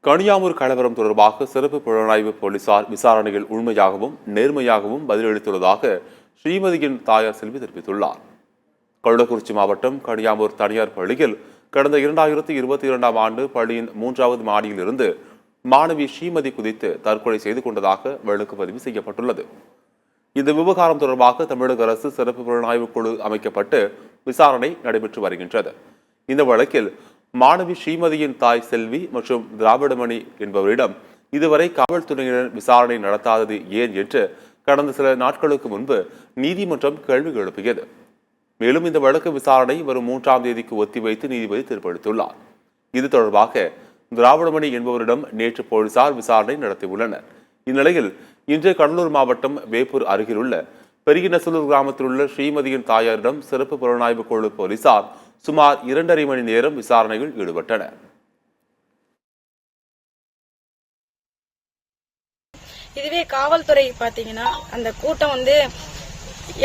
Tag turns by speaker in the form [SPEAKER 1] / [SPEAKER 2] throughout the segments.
[SPEAKER 1] கனியாமூர் கலவரம் தொடர்பாக சிறப்பு புலனாய்வு போலீசார் விசாரணைகள் உண்மையாகவும் நேர்மையாகவும் பதிலளித்துள்ளதாக ஸ்ரீமதியின் தாயார் செல்வி தெரிவித்துள்ளார். கள்ளக்குறிச்சி மாவட்டம் கனியாமூர் தனியார் பள்ளியில் கடந்த 2022ஆம் ஆண்டு பள்ளியின் 3வது மாடியில் இருந்து மாணவி ஸ்ரீமதி குதித்து தற்கொலை செய்து கொண்டதாக வழக்கு பதிவு செய்யப்பட்டுள்ளது. இந்த விவகாரம் தொடர்பாக தமிழக அரசு சிறப்பு புலனாய்வு குழு அமைக்கப்பட்டு விசாரணை நடைபெற்று வருகின்றது. இந்த வழக்கில் மாணவி ஸ்ரீமதியின் தாய் செல்வி மற்றும் திராவிடமணி என்பவரிடம் இதுவரை காவல்துறையினர் விசாரணை நடத்தாதது ஏன் என்று கடந்த சில நாட்களுக்கு முன்பு நீதிமன்றம் கேள்வி எழுப்பியது. மேலும் இந்த வழக்கு விசாரணை வரும் 3ஆம் தேதிக்கு ஒத்திவைத்து நீதிபதி தீர்ப்பளித்துள்ளார். இது தொடர்பாக திராவிடமணி என்பவரிடம் நேற்று போலீசார் விசாரணை நடத்தியுள்ளனர். இந்நிலையில் இன்று கடலூர் மாவட்டம் வேப்பூர் அருகிலுள்ள பெரியநசலூர் கிராமத்தில் உள்ள ஸ்ரீமதியின் தாயாரிடம் சிறப்பு புலனாய்வு குழு போலீசார் சுமார் 2.5 மணி நேரம் விசாரணையில் ஈடுபட்டனர்.
[SPEAKER 2] இதுவே காவல்துறை பாத்தீங்கன்னா அந்த கூட்டம்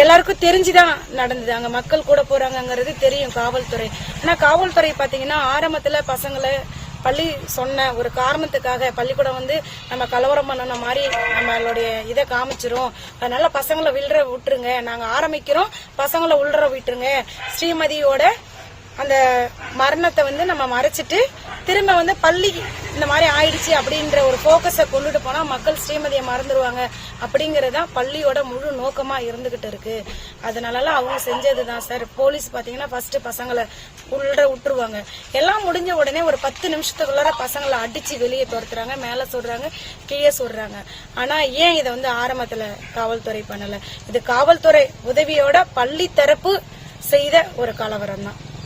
[SPEAKER 2] எல்லாருக்கும் தெரிஞ்சுதான் நடந்தது. அங்க மக்கள் கூட போறாங்கிறது தெரியும் காவல்துறை. ஆனா காவல்துறை பாத்தீங்கன்னா ஆரம்பத்துல பசங்களை பள்ளி சொன்ன ஒரு காரணத்துக்காக பள்ளிக்கூடம் நம்ம கலவரம் பண்ணன மாதிரி நம்மளுடைய இதை காமிச்சிரும், அதனால பசங்களை விட்டுருங்க, நாங்க ஆரம்பிக்கிறோம், பசங்களை உள்ற விட்டுருங்க, ஸ்ரீமதியோட அந்த மரணத்தை நம்ம மறைச்சிட்டு திரும்ப பள்ளி இந்த மாதிரி ஆயிடுச்சு அப்படின்ற ஒரு போக்கஸை கொண்டுட்டு போனா மக்கள் ஸ்ரீமதியை மறந்துடுவாங்க அப்படிங்கறதுதான் பள்ளியோட முழு நோக்கமா இருந்துகிட்டு இருக்கு. அதனால அவங்க செஞ்சதுதான் சார். போலீஸ் பாத்தீங்கன்னா ஃபர்ஸ்ட் பசங்களை உள்ள விட்டுருவாங்க. எல்லாம் முடிஞ்ச உடனே ஒரு 10 நிமிஷத்துக்குள்ளார பசங்களை அடிச்சு வெளியே துரத்துறாங்க, மேல சொல்றாங்க, கீழே சொல்றாங்க. ஆனா ஏன் இதை ஆரம்பத்துல காவல்துறை பண்ணல? இது காவல்துறை உதவியோட பள்ளி தரப்பு செய்த ஒரு கலவரம் தான்.